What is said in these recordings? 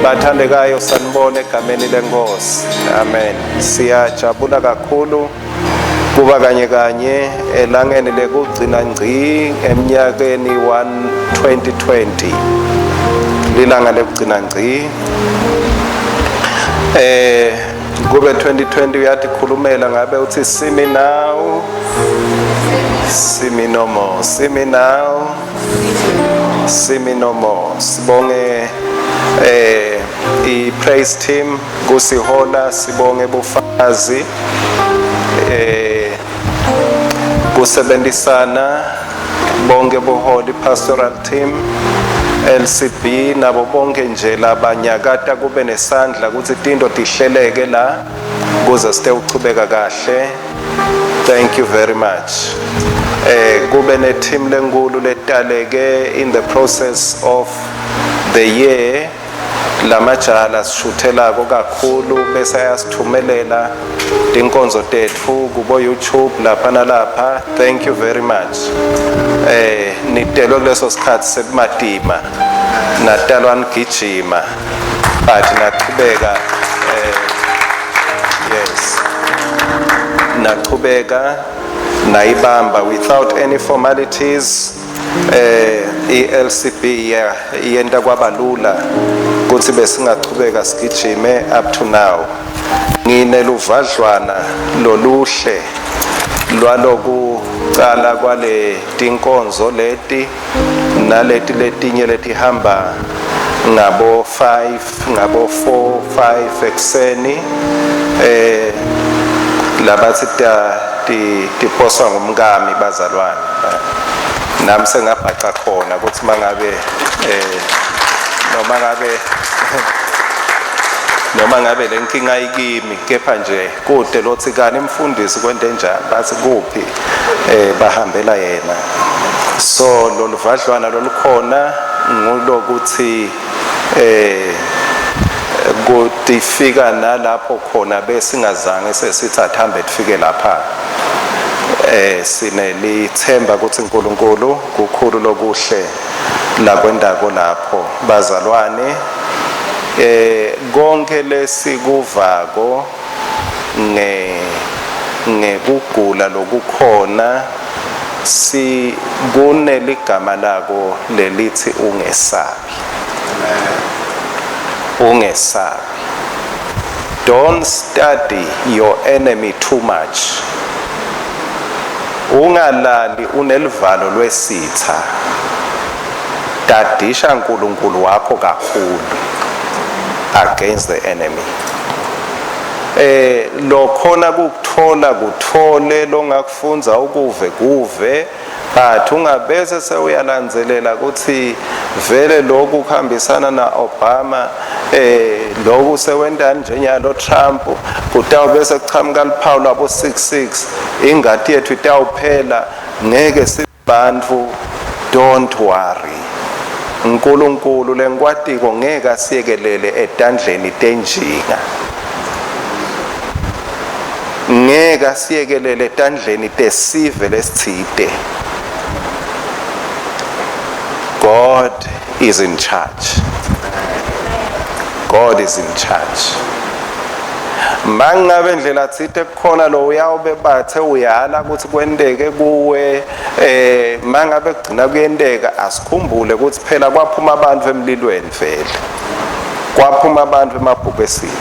Bathandekayo sanibona egameni lenkosi. Amen. Siyajabula kakhulu kuba kanye elangeni lekugcina ngci eminyakeni 2020. Lilanga lekugcina ngci. Kube 2020 uyathi khulumela ngabe uthi see me now, see me no more, see me now, see me no more. Sibonge i-praise team kusihola, sibonge bufazi kusebenzisana, bonke buholi pastoral team LCB nabo bonke nje labanyakata kube nesandla ukuthi into tihleleke la kuze site uchubeka kahle. Thank you very much. Kube ne team lenkulu letaleke in the process of the year. Lamajala sishuthelako kakhulu bese ayasithumelela tinkonzo tethu kubo YouTube lapha nalapha. Thank you very much. Nitelwe kuleso sikhathi sekumadima natalwa ngijima but naqhubeka yes naqhubeka nayibamba without any formalities. I-LCB yenta kwabalula ukuthi besingaqhubeka sigijime up to now. Ngineluvadlwana loluhle lwalokucala kwale tinkonzo leti naleti letinye letihamba ngabo 5 ngabo 4-5 ekseni labathi tiposwa ngumkami bazalwane. Nami sengabhaca khona ukuthi mangabe noma ngabe lenkinga ikimi kepha nje kude lothi kani imfundisi kwente njani bathi kuphi bahambela yena. So loluvadlwana lolukhona ngulokuthi kutifika nalapho khona besingazange sesithi athambe tufike lapha. Sinelithemba ukuthi uNkulunkulu kukhulu lokuhle la kwendako lapho bazalwane. Konke lesikuvako ngekugula lokukhona kuneligama lako lelithi ungesabi. Ungesabi. Don't study your enemy too much. Ungalali unelivalo lwesitha. Dadisha uNkulunkulu wakho kakhulu against the enemy. Lokhona kukuthola kuthole, longakufunza ukuve kuve, but ungabese sewuyalandzelela ukuthi vele lokhu kuhambisana na Obama, lokhu sewendani njenyalo Trump, kutawubese kuchamuka liphawu labo 66, ingadi yethu itawuphela ngeke sibantfu. Don't worry. uNkulunkulu lenkwatiko ngeke asiyekelele etandleni tenjinga. Ngeke asiyekelele etandleni tesive lesithide. God is in charge. God is in charge. Mangabe ndlela tsite kukhona lo uyawube bathe uyala ukuthi kwendeke kuwe mangabe kugcina kuyendeka asikhumbule ukuthi phela kwaphuma abantu emlilweni vele. Kwaphuma abantu emabhubesini.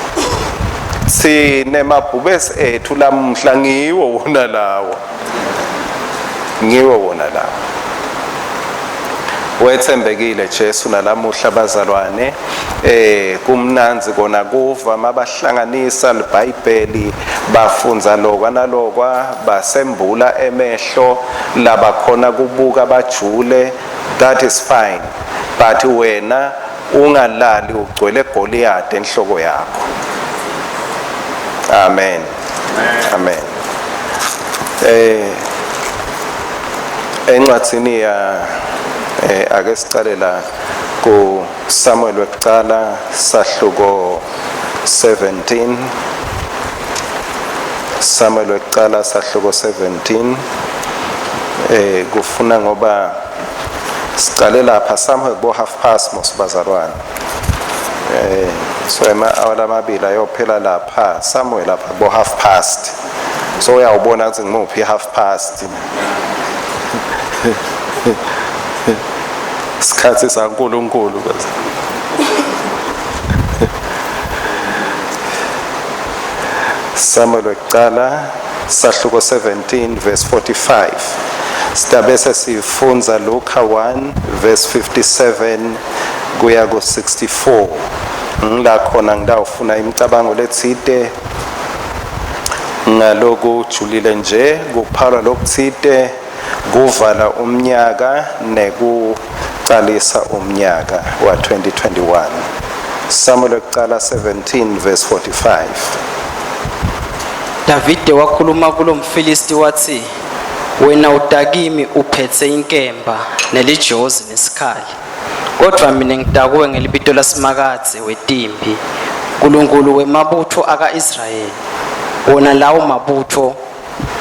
Sine mabhubesi ethu lamhla ngiwo wona lawo. Ngiwo wona lawo. Wethembekile Jesu nalamuhla bazalwane. Kumnanzi kona kuva mabahlanganisa iBhayibheli bafunza lokwa nalokwa basembula emehlo labakhona kubuka bajule. That is fine, but wena ungalali ugcwele Goliath enhloko yakho. Amen. Amen. Encwadini ya ake sicale la ku Samuel wekuqala sahluko 17. Samuel wekuqala sahluko 17. Kufuna ngoba sicale lapha somewhere bo half past mosibazalwane. So ama-hour amabili ayophela lapha somewhere lapha bo half past. So uyawubona ukuthi ngimuphi half past. Isikhathi saNkulunkulu bese. Samuel wekuqala sahluko 17 verse 45. Stabese sifunza Luka 1 verse 57 kuya ku 64. La khona ngidawufuna imicabango lethide ngaloku julile nje kuphalwa lokuthide kuvala umnyaka nekuqalisa umnyaka wa 2021. Samuel wekuqala 17 verse 45. Davide wakhuluma kulo mfilisti wathi, wena udakimi uphethe inkemba nelijozi nesikhali, kodwa mina ngidakuwe ngelibito lasimakadze wetimbi, uNkulunkulu wemabutho aka-Israyeli. Wona lawo mabutho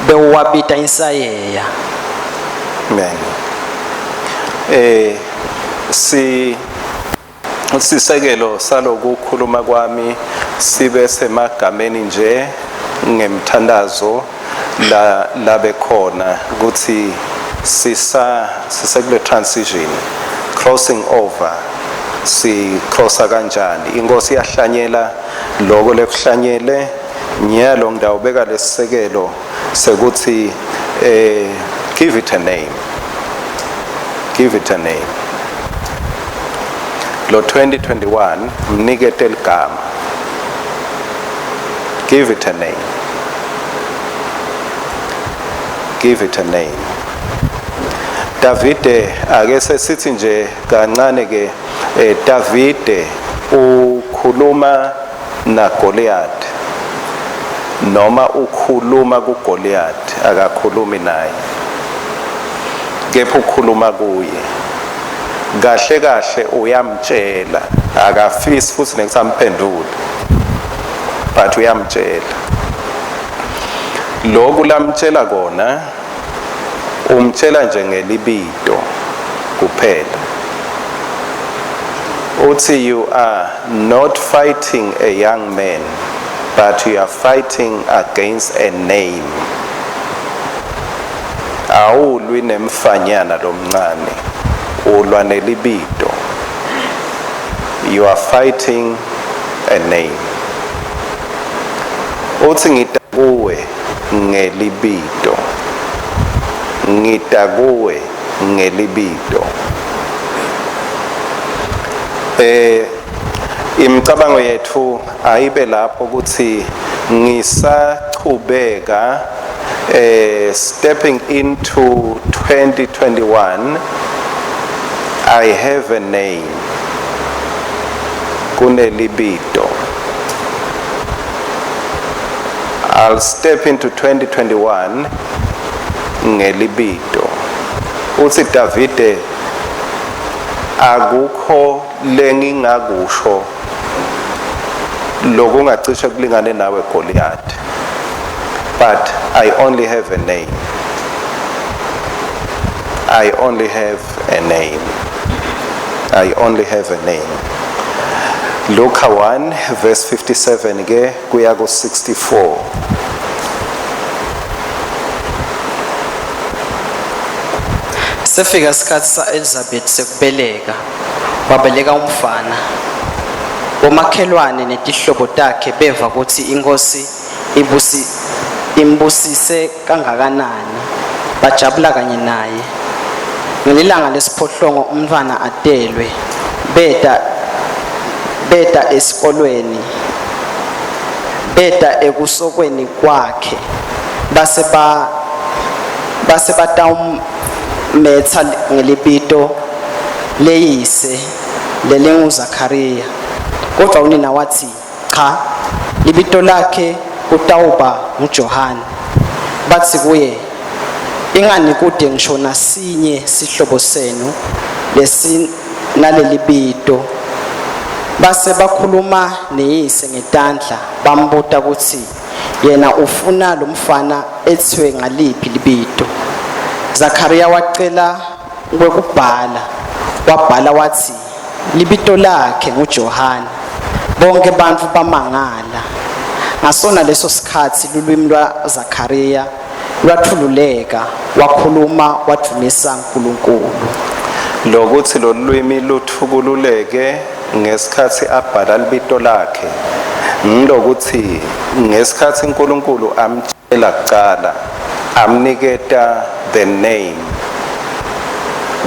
bewabita insayeya. Amen. Sisekelo salokukhuluma kwami sibe semagameni nje ngemthandazo la bekhona ukuthi sisekule transition, crossing over, si crossa kanjani. Inkosi yahlanyela lokho lekuhlanyele nyalo ngidawubeka lesisekelo sekuthi give it a name. Give it a name. Lo 2021 mnikete eligama. Give it a name. Give it a name. Davide ake sesithi nje kancane ke Davide ukhuluma na Goliath noma ukhuluma ku Goliath akakhulumi naye, kepha ukhuluma kuye kahle kahle uyamtshela, akafisi futhi nekusamphendula but uyamtshela lokhu lamtshela kona, umtshela nje ngelibito kuphela. Uthi you are not fighting a young man, but you are fighting against a name. Awulwi nemfanyana lomncane, ulwa nelibito. You are fighting a name. Uthi ngitakuwe ngelibito, ngitakuwe ngelibito. Imicabango yethu ayibe lapho ukuthi ngisachubeka stepping into 2021. I have a name, kunelibito. I'll step into 2021 ngelibito. Uthi Davide akukho lengingakusho lokungacishe kulingane nawe Goliath, but I only have a name. I only have a name. I only have a name. Luka 1 verse 57 ke kuya ku 64. Sefika isikhathi sa-Elizabeth sekubeleka, wabeleka umfana. Omakhelwane netihlobo takhe beva ukuthi inkosi imbusise kangakanani, bajabula kanye naye. Ngelilanga lesiphohlongo umntwana adelwe, beta esikolweni, beta ekusokweni kwakhe, base batawumetha ngelibito leyise lelinguZakhariya. Kodwa unina wathi cha, libito lakhe kutawuba nguJohane. Bathi kuye, ingani kude ngisho nasinye sihlobo senu nalelibito. Base bakhuluma neyise ngetandla, bambuta ukuthi yena ufuna lo mfana ethiwe ngaliphi libito. Zakhariya wacela wabhala wathi libito lakhe nguJohane. bonke bantfu bamangala. Ngasona leso sikhathi lulwimi lwaZakhariya lwathululeka, wakhuluma wadumisa uNkulunkulu. Lokuthi lo lwimi luthukululeke ngesikhathi abhala libito lakhe, ngilokuthi ngesikhathi uNkulunkulu amtshela kuqala amniketa the name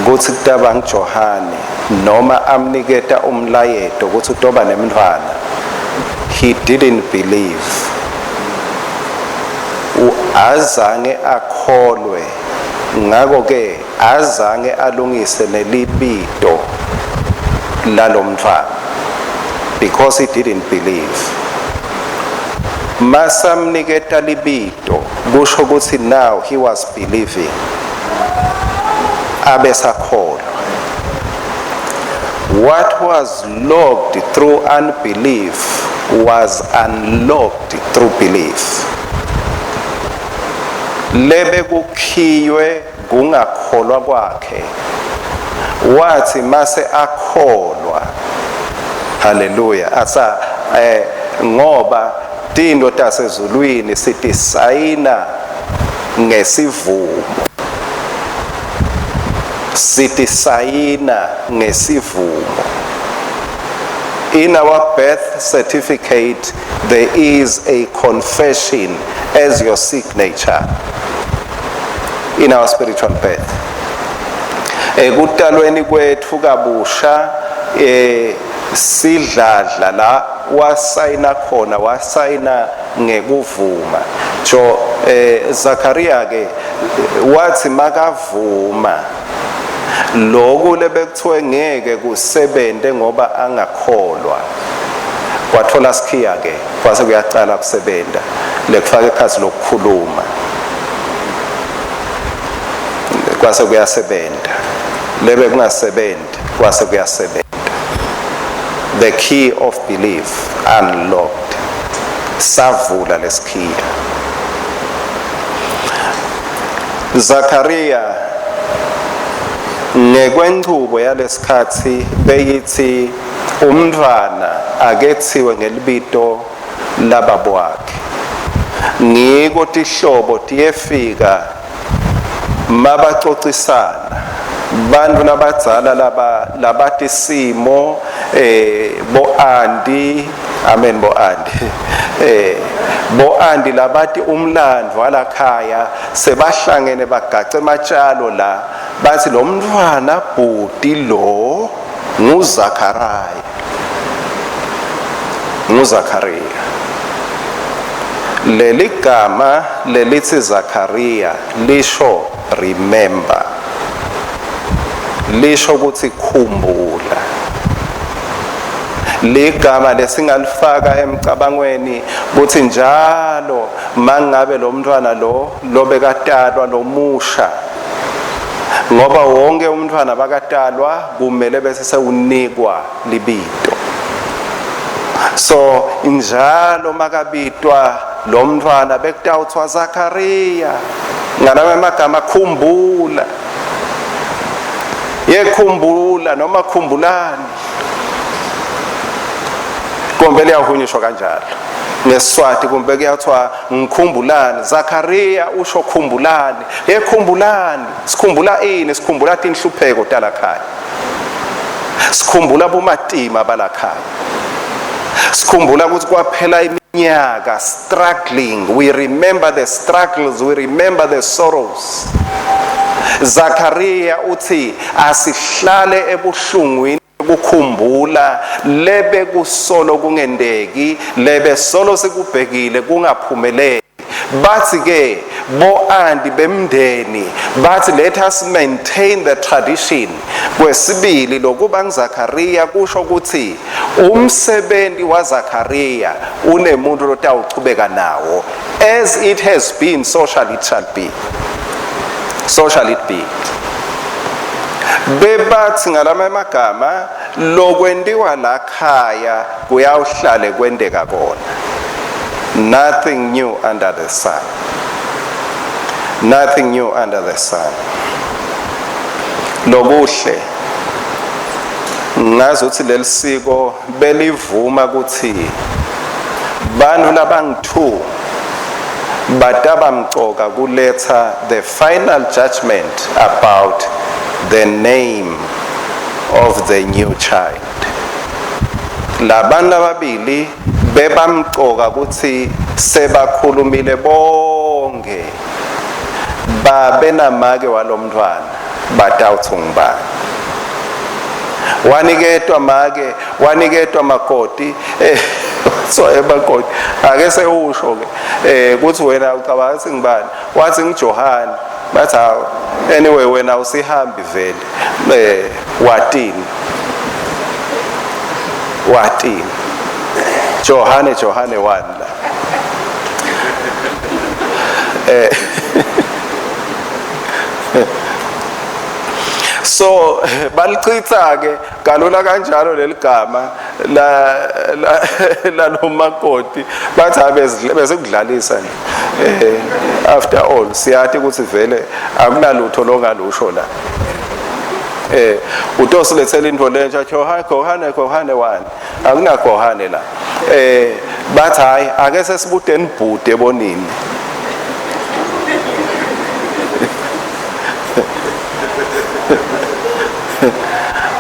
ukuthi kutaba ngiJohane, noma amniketa umlayeto ukuthi utoba nemntwana, he didn't believe. Azange akholwe, ngako ke azange alungise nelibito lalomntwana because he didn't believe. Masamniketa libito kusho ukuthi now he was believing, abesakholwa. What was locked through unbelief was unlocked through belief. Lebe kukhiywe kungakholwa kwakhe, wathi mase akholwa, haleluya, asa ngoba tinto tasezulwini sithi sayina ngesivumo, sithi sayina ngesivumo. In our birth certificate there is a confession as your signature in our spiritual birth. Ekutalweni kwethu kabusha sidladla la wasayina khona, wasayina ngekuvuma. Jo Zakhariya ke wathi makavuma lokhu lebekuthiwe ngeke kusebenze ngoba angakholwa, kwathola sikhiya ke kwase kuyacala kusebenza lekufaka ekhathi lokukhuluma, kwase kuyasebenza. Lebe kungasebenzi kwase kuyasebenza. The key of belief unlocked, savula lesikhiya. Zakhariya ngekwenqubo yalesikhathi beyithi umntwana akethiwe ngelibito lababo wakhe, ngiko tihlobo tiyefika mabaxoxisana bantu labadzala labati simo bo Andi, amen, bo Andi bo Andi labati umlandvo alakhaya sebahlangene bagace ematshalo la bathi lo mntwana bhuti lo nguZakhariya. Leli gama lelithi Zakhariya lisho remember, lisho ukuthi khumbula. Ligama lesingalifaka emcabangweni ukuthi njalo mangabe lo mntwana lo bekatalwa lo musha, ngoba wonke umntwana bakatalwa kumele bese sewunikwa libito. So njalo makabitwa lo mntwana bekutawuthwa Zakhariya, ngalawa amagama khumbula, yekhumbula noma khumbulani, kumbe liyahunyishwa kanjalo. NgeSiswati kumbe kuyathiwa ngikhumbulani. Zakhariya usho khumbulani. Yekhumbulani, sikhumbula ini? Sikhumbula tinhlupheko talakhaya, sikhumbula bomatima balakhaya, sikhumbula ukuthi kwaphela iminyaka struggling. We remember the struggles, we remember the sorrows. Zakhariya uthi asihlale ebuhlungwini ukukhumbula lebe kusolo kungendeki, lebe solo sekubhekile kungaphumeleli. Bathi ke bo Andi bemndeni bathi let us maintain the tradition. Kwesibili lokuba ngiZakhariya kusho ukuthi umsebenzi waZakhariya unemuntu lotawuchubeka nawo. As it has been, so shall it be. So shall it be. Bebathi ngalama emagama lokwendiwa lakhaya kuyawuhlale kwendeka kona. Nothing new under the sun. Nothing new under the sun. Lobuhle ngazi ukuthi leli siko belivuma ukuthi bantu labangu-2 batabamcoka kuletha the final judgment about the name of the new child. Labantu ababili bebamcoka ukuthi sebakhulumile bonke babe namake walomntwana batawuthi ngubani. Waniketwa make, waniketwa makoti, so emakoti ake sewusho ke kuthi wena ucabanga ukuthi ngibani, wathi ngiJohani, bathi hawo anyway wena usihambi vele watini Johane wani la so balichitha ke kalula kanjalo leligama la nomakoti bathi bese kudlalisa nje after all siyathi ukuthi vele akunalutho longalusho la utosilethela into lentsha Johane wani akunaGohane la bathi hayi ake sesibudeni ibhude ebonini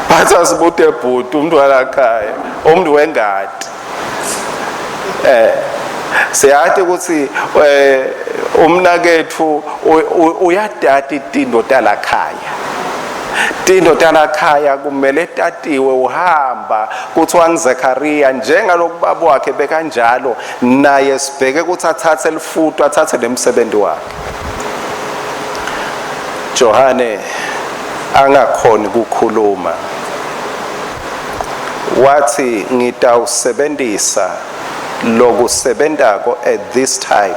bathi asibude ibhude umntwana ekhaya umuntu wengadi siyathi ukuthi umnakethu uyadada itindo talakhaya tindo talakhaya kumele tatiwe uhamba kuthiwa ngiZakhariya njengaloku baba wakhe bekanjalo naye sibheke ukuthi athathe lifuto athathe nemsebenzi wakhe. Johane angakhoni ukukhuluma wathi ngitawusebenzisa lokusebenzako at this time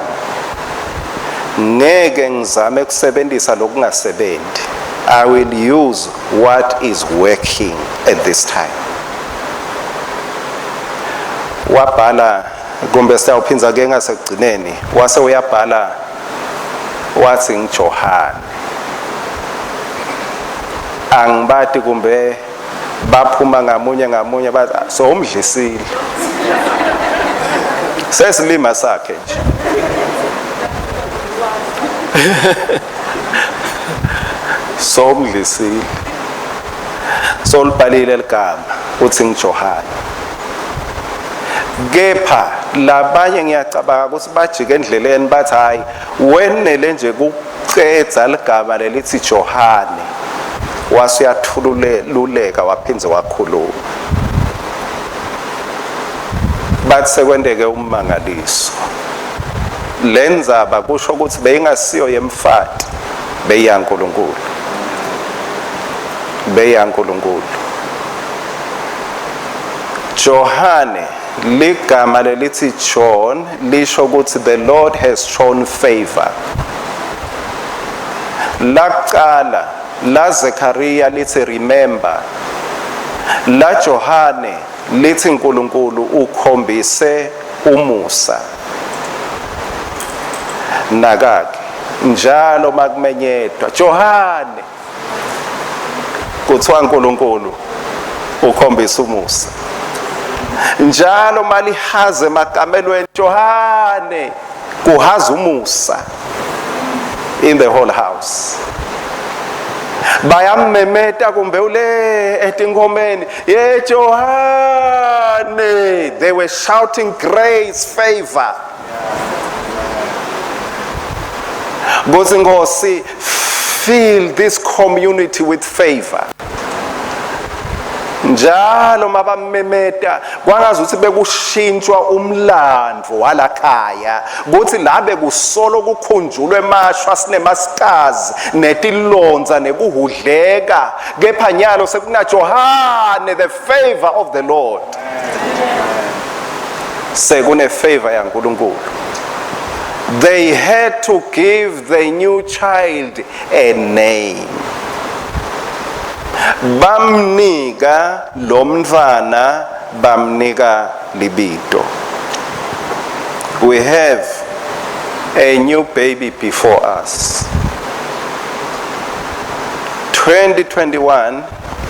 ngeke ngizame ukusebenzisa lokungasebenzi. I will use what is working at this time. Wabhala kumbe siyawuphinza ke ngasekugcineni wase uyabhala wathi ngiJohane angibati kumbe baphuma ngamunye bathi so umdlisile sesilima sakhe nje so umdlisile so libhalile ligama uthi ngiJohane. Kepha labanye ngiyacabanga ukuthi bajike endleleni bathi hayi wenele nje kucedza ligama lelithi Johane wasuyathululeka waphinze wakhuluma. Bathi sekwendeke ummangaliso lenzaba kusho ukuthi beyingasiyo yemfati beyankulunkulu Johane ligama lelithi John lisho ukuthi the Lord has shown favor. Laqala la Zechariah lithi remember, la Johane lithi uNkulunkulu ukhombise umusa. Nakake njalo makumenyetwa Johane kuthiwa uNkulunkulu ukhombisa umusa. Njalo malihaze makamelweni Johane kuhaza umusa in the whole house. Bayammemeta kumbe ule etingomeni ye Johane, they were shouting grace, favor. God's Ngosi, fill this community with favor. Njalo mabamemeta kwangazuthi bekushintshwa umlandvo walakhaya kuthi labe kusolo kukhunjulwe emashwa sinemasikazi netilonza nekuhudleka kepha nyalo sekuna Johane the favor of the Lord. Sekune favor yaNkulunkulu. They had to give the new child a name. Bamnika lomntwana bamnika libito. We have a new baby before us. 2021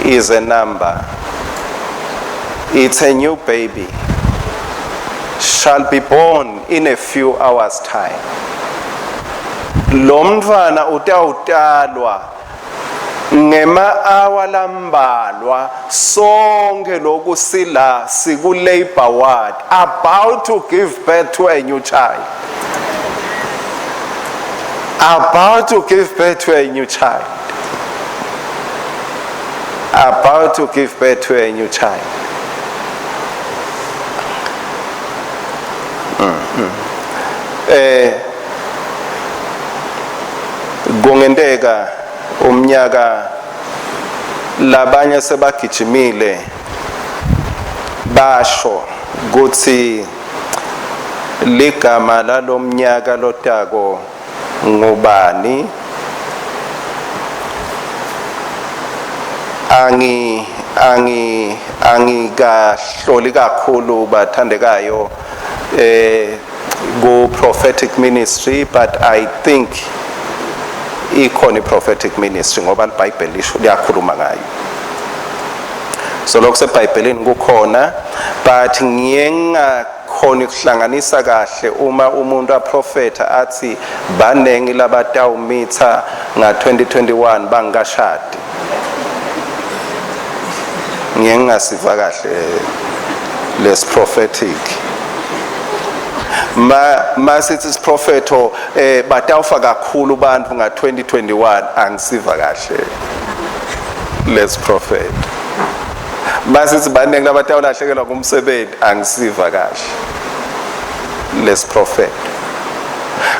is a number. It's a new baby. Shall be born in a few hours' time. Lo mntwana utawutalwa ngema-hour lambalwa sonke lokhu sila siku-labor ward about to give birth to a new child. About to give birth to a new child. About to give birth to a new child. Kungenteka umnyaka labanye sebagijimile basho ukuthi ligama lalomnyaka lotako ngubani. Angikahloli kakhulu bathandekayo go prophetic ministry, but I think ikhona prophetic ministry ngoba iBhayibheli lisho liyakhuluma ngayo. So lokho seBhayibhelini kukhona, but ngiyengakhona ukuhlanganisa kahle uma umuntu aprofeta athi banengi labatawumitha nga-2021 bangashadi. Ngiyengasiva kahle les prophetic. Masithi propheto batawufa kakhulu bantu nga-2021 angisiva kahle les prophet. Masithi banengi labatawulahlekelwa ngumsebenzi angisiva kahle les prophet.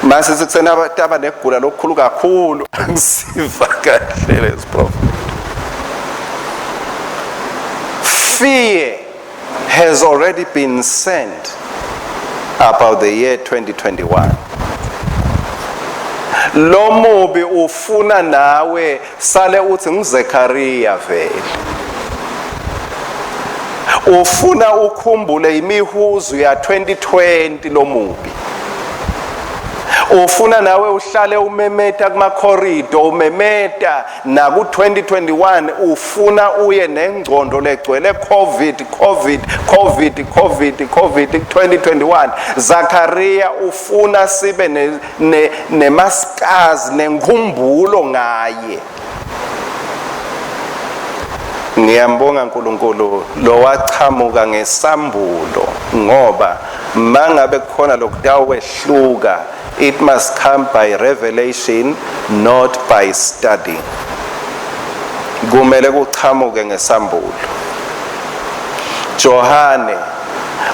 Masithi kusena abataba negula lokukhulu kakhulu angisiva kahle les prophet. Fear has already been sent about the year 2021. Lo mubi ufuna nawe sale uthi nguZekaria vele. Ufuna ukhumbule imihuzu ya 2020 lo mubi. Ufuna nawe uhlale umemeta kuma corridor, umemeta na ku 2021 ufuna uye nengcondo legcwele COVID 2021. Zakaria ufuna sibe nemaskazi nenkumbulo ngaye. Ngiyambonga uNkulunkulu lo wachamuka ngesambulo ngoba mangabe khona lokudawehluka, it must come by revelation, not by study. Kumele kuchamuke ngesambulo. Johane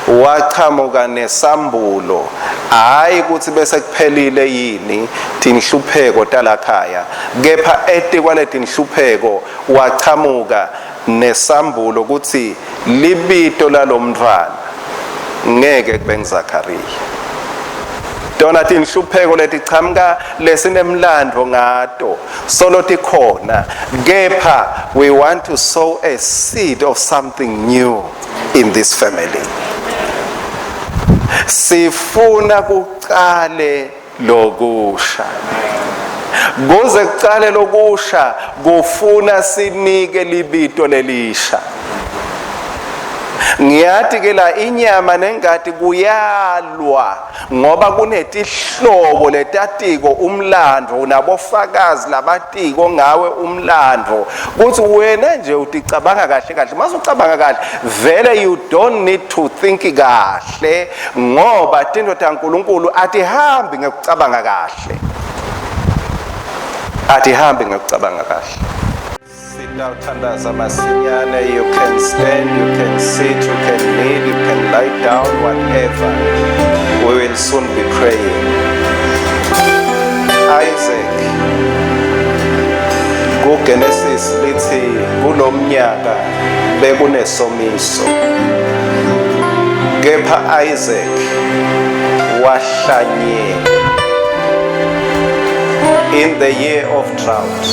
wachamuka nesambulo, hayi ukuthi bese kuphelile yini tinhlupheko talakhaya, kepha etikwaleti nhlupheko wachamuka nesambulo ukuthi libito lalomntwana ngeke kube nguZakaria. Dona tinhlupheko letichamuka lesinemlando ngato solo tikhona, kepha we want to sow a seed of something new in this family. Sifuna kuqale lokusha. Kuze kuqale lokusha kufuna sinike libito lelisha. Ngiyathi ke la inyama nengadi kuyalwa ngoba kunetihlobo letatiko umlando nabofakazi labatiko ngawe umlando kuthi wena nje uticabanga kahle kahle. Masucabanga kahle vele you don't need to think kahle ngoba tinto taNkulunkulu atihambi ngekucabanga kahle. Atihambi ngekucabanga kahle. You can stand, you can sit, you can kneel, you can lie down, whatever. We will soon be praying. Isaac, kuGenesis lithi kulomnyaka bekunesomiso. Kepha Isaac wahlanyela in the year of drought.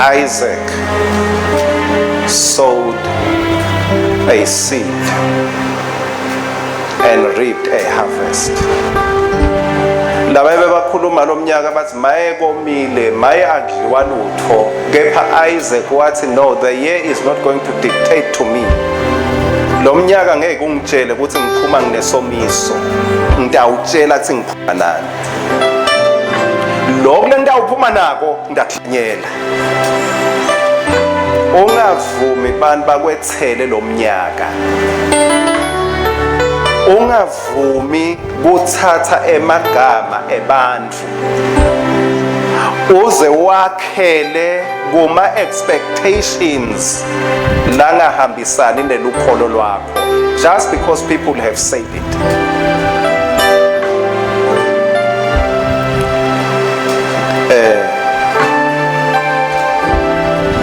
Isaac sowed a seed and reaped a harvest. Lababe bakhuluma lomnyaka bathi maye komile maye akudliwa lutho, kepha Isaac wathi no, the year is not going to dictate to me. lo mnyaka ngeke ungitshele ukuthi ngiphuma nginesomiso, ngiyawutshela ukuthi ngiphuma nani. Lokho lengawuphuma nako ndakuhlanyela. Ungavumi bantu bakwethele lo mnyaka. Ungavumi kuthatha emagama ebantu uze wakhele kuma expectations langahambisani nelukholo lwakho just because people have said it.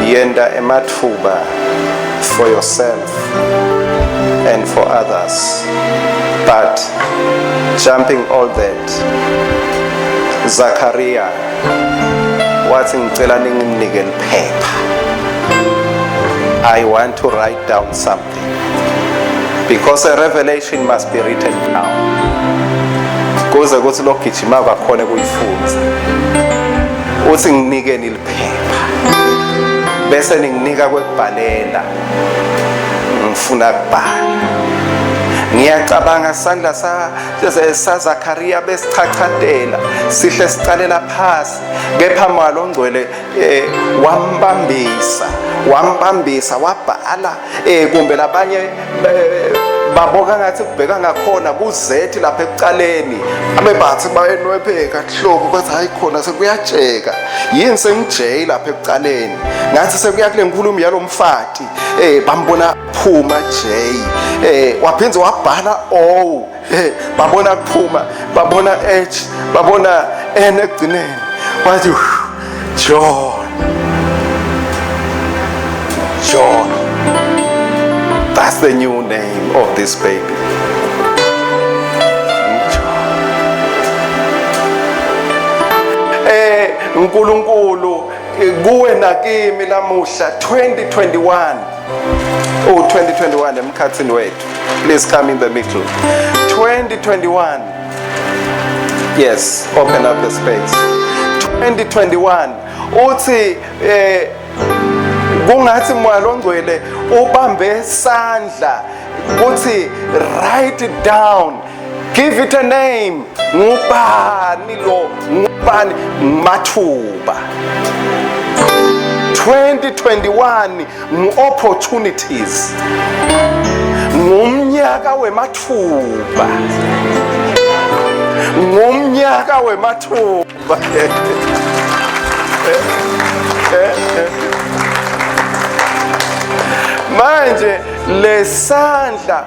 Yenda ematfuba for yourself and for others, but jumping all that, Zachariah wathi ngicela ninginike liphepha. I want to write down something because a revelation must be written down kuze kuthi lokugijima kwakhona kuyifunza. Uthi nginike niliphepha bese ninginika kwekubhalela, ngifuna ukubhala. Ngiyacabanga sandla sa Zachariah besichachadela sihle sicalela phasi, kepha Moya Ongcwele wambambisa wabhala kumbe labanye baboka ngathi kubheka ngakhona kuzethi lapha ekuqaleni abebathi bayenwepheka hloko bathi hayi khona sekuyajeka yini sengijey lapha ekuqaleni ngathi sekuya kule nkulumo yalomfati bambona phuma J waphinze wabhala babona kuphuma babona H babona N ekugcineni wathi John. That's the new name of this baby. Nkulunkulu kuwe nakimi lamuhla 2021. 2021 emkhathini wethu. Please come in the middle. 2021. Yes, open up the space. 2021. Uthi kungathi Moya Ongcwele ubambe sandla uthi write it down, give it a name. Ngubani lo, ngubani Mathuba. 2021 opportunities, ngumnyaka wemathuba, ngumnyaka wemathuba. Manje lesandla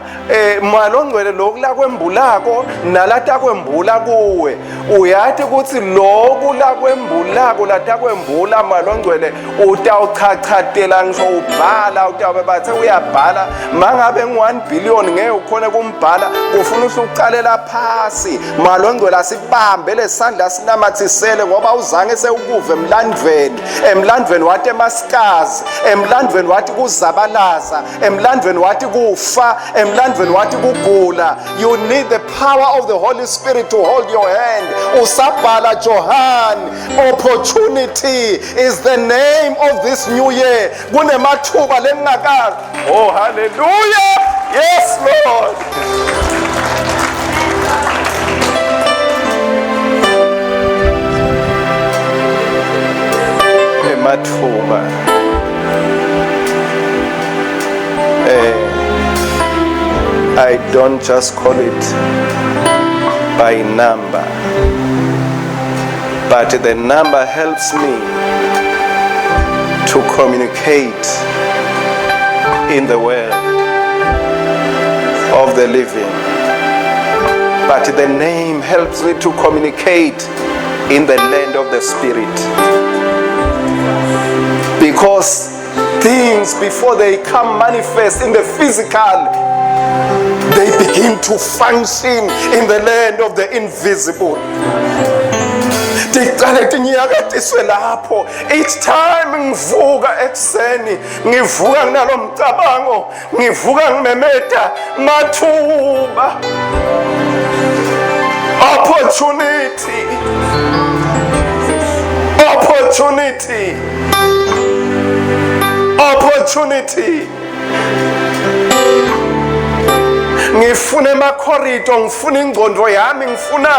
Moya Ongcwele lokula kwembulako nalata kwembula kuwe uyathi ukuthi lokula kwembulako lata kwembula Moya Ongcwele utawuchachatela ngisho ubhala utabe bathe uyabhala mangabe ngu1 billion ngeke ukhona kumbhala ufuna usuqalela phasi Moya Ongcwele asibambe lesandla sinamathisele ngoba uzange sewukuve emlandweni wathi emaskazi emlandweni wathi kuzabalaza emlandweni wathi kufa emlandweni wathi kugula. You need the power of the Holy Spirit to hold your hand. Usabhala Johan, opportunity is the name of this new year. Kunemathuba lengakala. Oh hallelujah, yes Lord. Emathuba. I don't just call it by number, but the number helps me to communicate in the world of the living. But the name helps me to communicate in the land of the spirit. Because things, before they come manifest in the physical, they begin to function in the land of the invisible. Each time ngivuka ekuseni ngivuka nalomcabango ngivuka ngimemeta mathuba, opportunity, opportunity, opportunity. ngifuna emakhorido, ngifuna ingqondo yami, ngifuna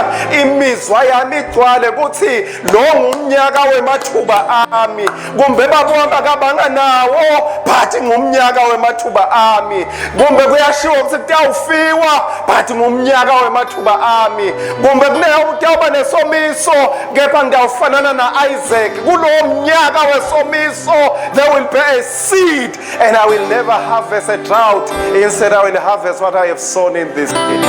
imizwa yami igcwale ukuthi lo ngumnyaka wemathuba ami. Kumbe babona kabanganawo but ngumnyaka wemathuba ami. Kumbe kuyashiwo ukuthi kutawufiwa but ngumnyaka wemathuba ami. Kumbe kutawuba nesomiso kepha ngiyawufanana na Isaac. Kulo mnyaka wesomiso there will be a seed and I will never harvest a drought. Instead I will harvest what I have sown in this year.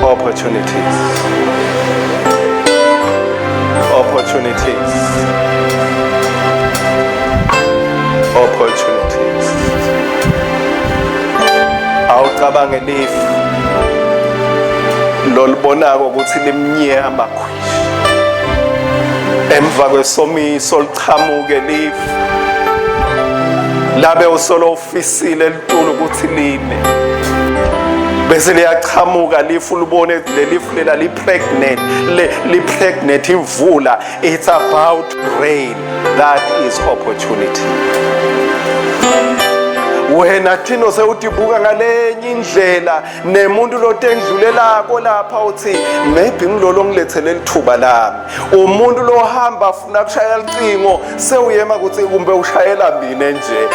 Opportunities. Opportunities. Opportunities. Awucabange lifu lolibonako ukuthi limnyama khwishi. Emva kwesomiso lichamuke lifu. Labe usolo ufisile litulu ukuthi line. Bese liyachamuka lifu libone lelifu lela li-pregnant imvula. It's about rain. That is opportunity. Wena thino sewudibuka ngalenye indlela nemuntu lotendlulelako lapha uthi maybe ngilolo ngilethele lithuba lami. Umuntu lohamba afuna kushaya licingo sewuyema ukuthi kumbe ushayela mina nje.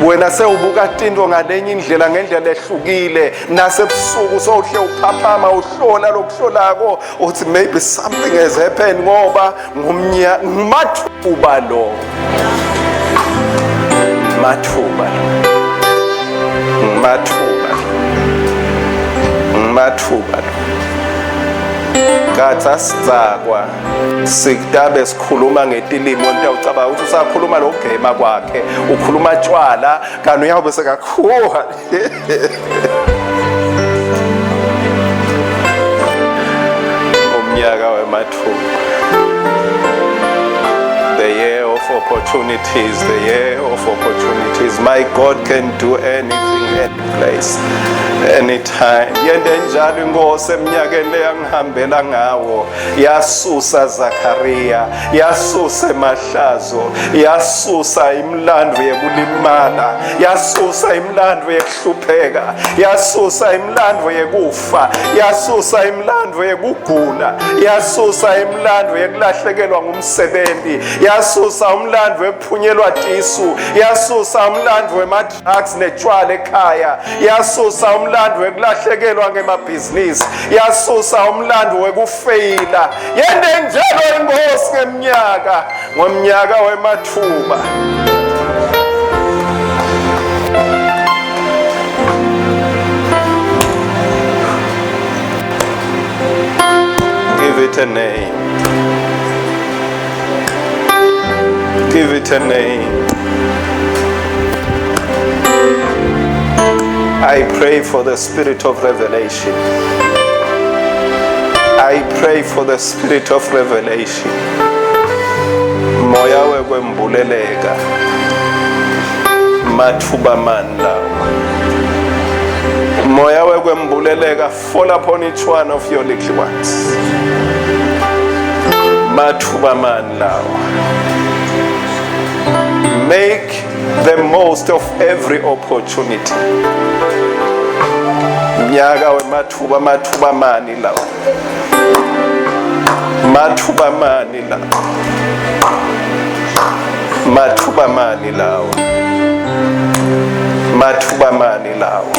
Wena sewubuka tinto ngalenye indlela ngendlela ehlukile nasebusuku sowuhle uphaphama uhlola lokuhlolako uthi maybe something has happened ngoba ngumathuba lo. Mathuba. Katsa sidzakwa sikutabe sikhuluma ngetilimo ntawucabanga ukuthi usakhuluma lokugema kwakhe ukhuluma tshwala kanti uyabe sekakhuwa. Umnyaka wemathuba. The year of opportunities, the year of opportunities. My God can do anything, any place, anytime. Yende njalo inkosi eminyakeni leyangihambela ngawo yasusa Zakaria, yasusa emahlazo, yasusa imlando yekulimala, yasusa imlando yekuhlupheka, yasusa imlando yekufa, yasusa imlando yekugula, yasusa imlando yekulahlekelwa ngumsebenzi, yasusa umlando wekuphunyelwa tisu, yasusa umlando wemadrugs netshwala ekhaya, yasusa umlando wekulahlekelwa ngemabhizinisi, yasusa umlando wekufeyila. Yende njalo inkosi ngomnyaka wemathuba. Give it a name. Give it a name. I pray for the spirit of revelation. I pray for the spirit of revelation. Moya wekwembuleleka. Mathuba manda. Moya wekwembuleleka fall upon each one of your little ones. Mathuba manda. Make the most of every opportunity. Mnyaka wemathuba mani lawo. Mathuba mani lawo. Mathuba mani lawo. Mathuba mani lawo.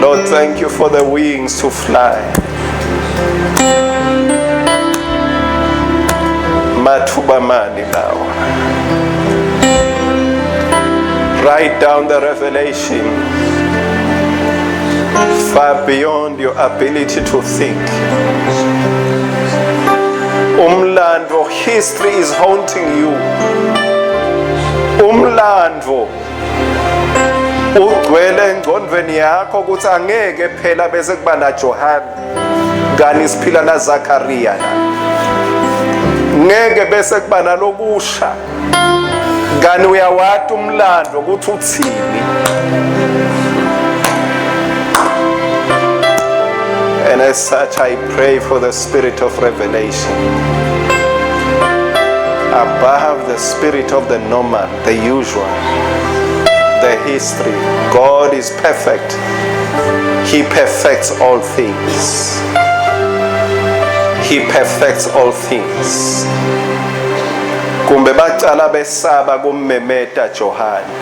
Lord, thank you for the wings to fly. Mathuba mani lawo. Write down the revelation far beyond your ability to think. Umlando, history is haunting you. Umlando ugcwele engqondweni yakho ukuthi angeke phela bese kuba na Johana ngani siphila na Zakaria la. Ngeke bese kuba nalokusha ngani uyawati umlando ukuthi uthini. And as such I pray for the spirit of revelation. above the spirit of the normal, the usual, the history. God is perfect. He perfects all things. He perfects all things. Kumbe bacala besaba kummemeta Johani.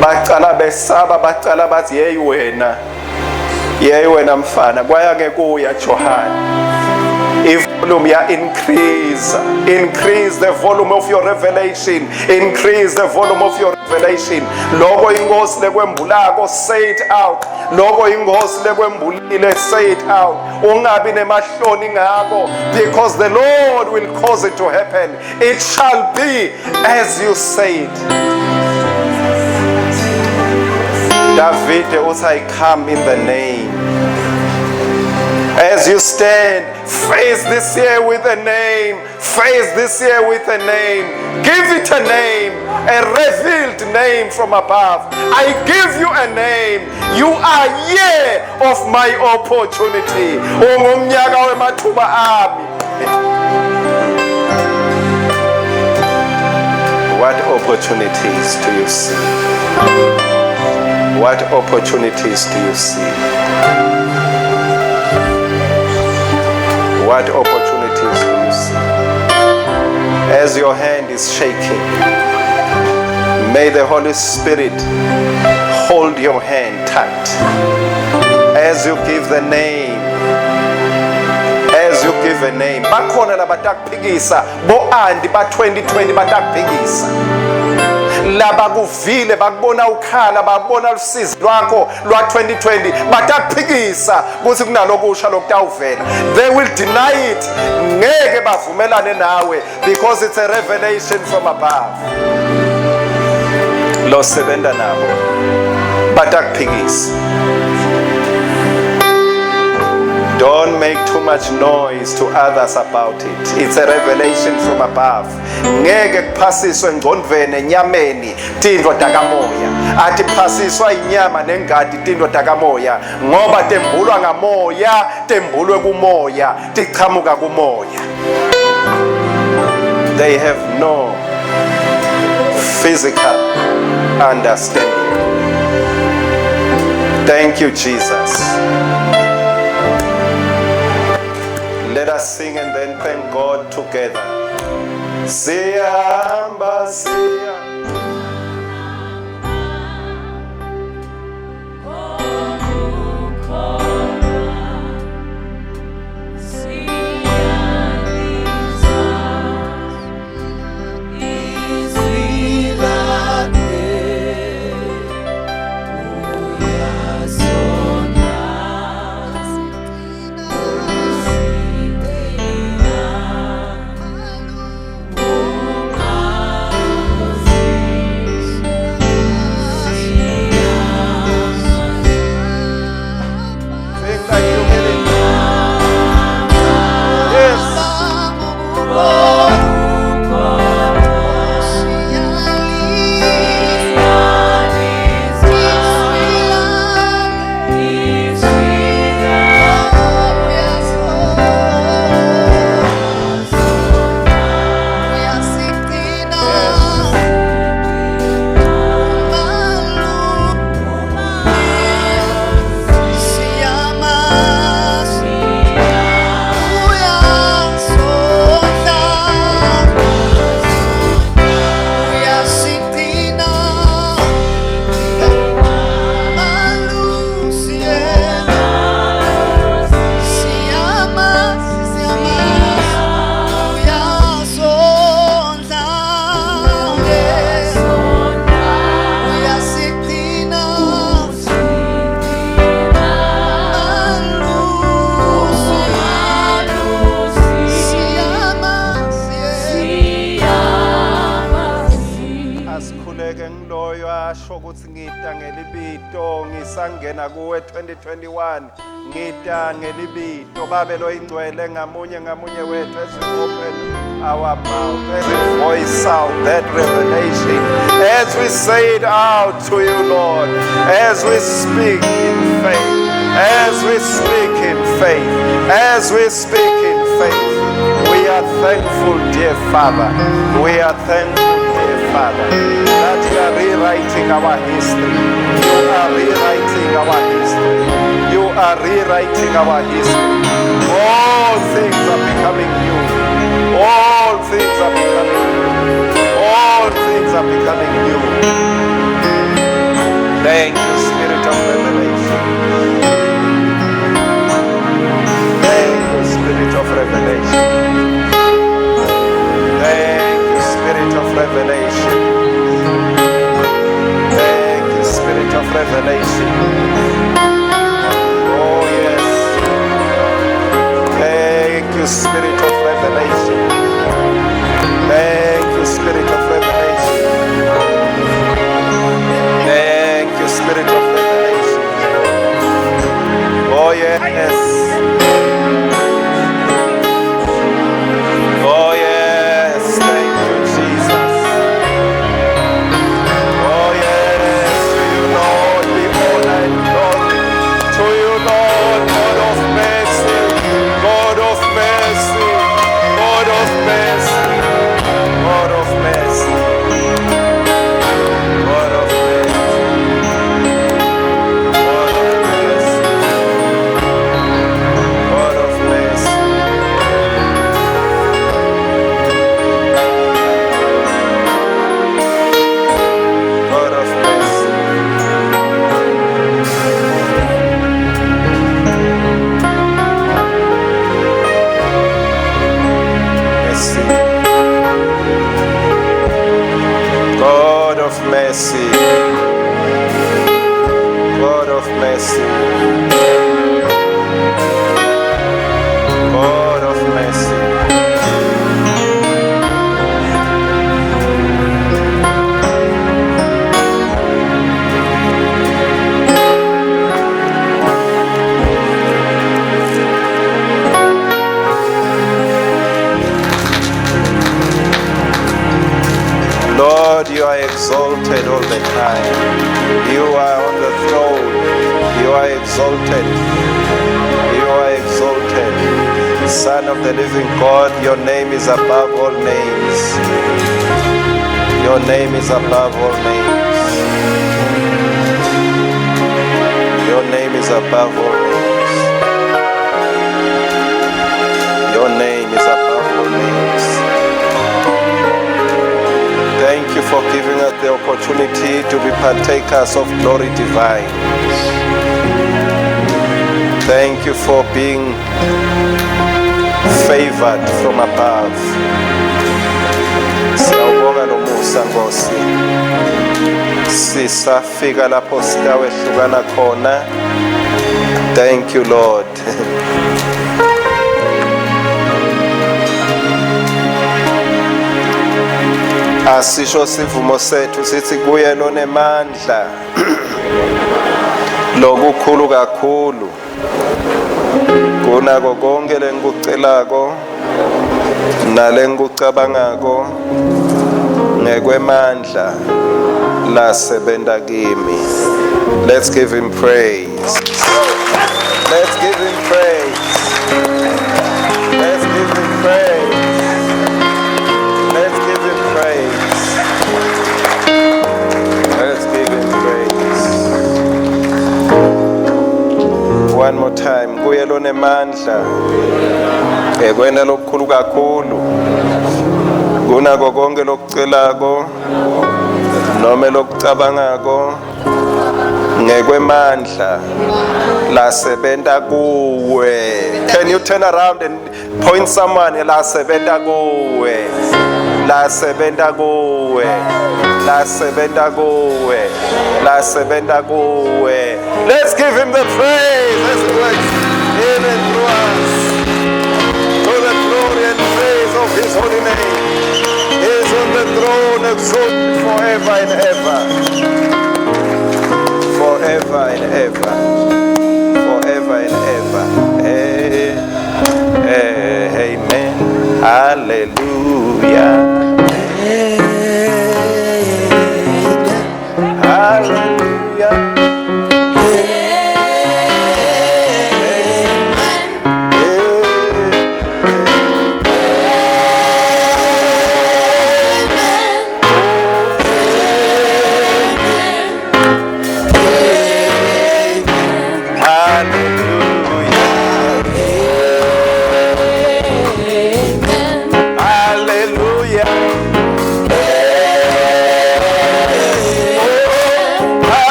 Bacala besaba bacala bathi yeyi wena mfana kwayake kuya Johani. Volume ya increase the volume of your revelation, increase the volume of your revelation. Logo ingosi lekwembulako, say it out. Logo ingosi lekwembulile, say it out. Ungabi nemahloni ngako, because the Lord will cause it to happen. It shall be as you say it. David also, I come in the name. As you stand, face this year with a name. Face this year with a name. Give it a name, a revealed name from above. I give you a name. You are year of my opportunity. Ungumnyaka wemathuba ami. What opportunities do you see? What opportunities do you see? What opportunities do you see? As your hand is shaking, may the Holy Spirit hold your hand tight. As you give the name, as you give a name. Bakhona labatakphikisa, bo andi ba 2020 batakphikisa. Laba kuvile bakubona ukhala babona usizi lwakho lwa 2020 bataphikisa kuthi kunalokusha lokutawuvela. They will deny it. Ngeke bavumelane nawe because it's a revelation from above. Lo sebenza nabo bataphikisa. Don't make too much noise to others about it. It's a revelation from above. Ngeke kuphasiswe ngondvene nyameni tindlo takamoya. Ati phasiswa inyama nengadi tindlo takamoya ngoba tembulwa ngamoya, tembulwe kumoya, tiqhamuka kumoya. They have no physical understanding. Thank you, Jesus. Let us sing and then thank God together. Siyahamba siya. Ngisangena kuwe 2021 ngita ngelibito babelo ingcwele ngamunye wethu as we open our mouth, as we voice out that revelation, as we say it out to you, Lord, as we speak in faith, as we speak in faith, as we speak in faith. We are thankful, dear Father. We are thankful, dear Father, that you are rewriting our history. You are rewriting our history. You are rewriting our history. All things are becoming new. All things are becoming new. All things are becoming new. Thank you, Spirit of revelation. Thank you, Spirit of revelation. Thank you, Spirit of revelation. Thank you, Spirit of revelation. Oh yes. Thank you, Spirit of revelation. Thank you, Spirit of revelation. Thank you, Spirit of revelation. Oh yes. Oh yes. Thank you, Jesus. Oh yes. To you, Lord, be honor and glory. To you, Lord, God of mercy. God of mercy. God of mercy. God of mercy. God of mercy. God of mercy. God of mercy. Mercy. God of mercy. God of mercy. God of mercy. Lord, you are exalted all the time. You are on the throne. You are exalted. You are exalted. Son of the living God, your name is above all names. Your name is above all names. Your name is above all names. Your name is above all names. Thank you for giving us the opportunity to be partakers of glory divine. Thank you for being favored from above. Siyawubonga nomusa Nkosi. Sisafika lapho sitawehlukana khona. Thank you, Lord. Asisho sivumo sethu sithi kuye lonemandla lokukhulu kakhulu kunako konke lengikucelako nalengikucabangako ngekwemandla lasebenta kimi. Let's give him praise. Let's give him praise. Let's give him praise. Let's give him praise. Let's give him praise. One more time. Kuye lonemandla ekwena lokukhulu kakhulu kunako konke lokucelako noma lokucabangako ngekwemandla lasebenta kuwe. Can you turn around and point someone? Lasebenta kuwe. Lasebenta kuwe. Lasebenta kuwe. Lasebenta kuwe. Let's give him the praise. Let's bless him and through us to the glory and praise of his holy name. He is on the throne, exalted forever and ever. Forever and ever. Forever and ever. Amen. Hallelujah. Hallelujah.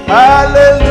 Hallelujah.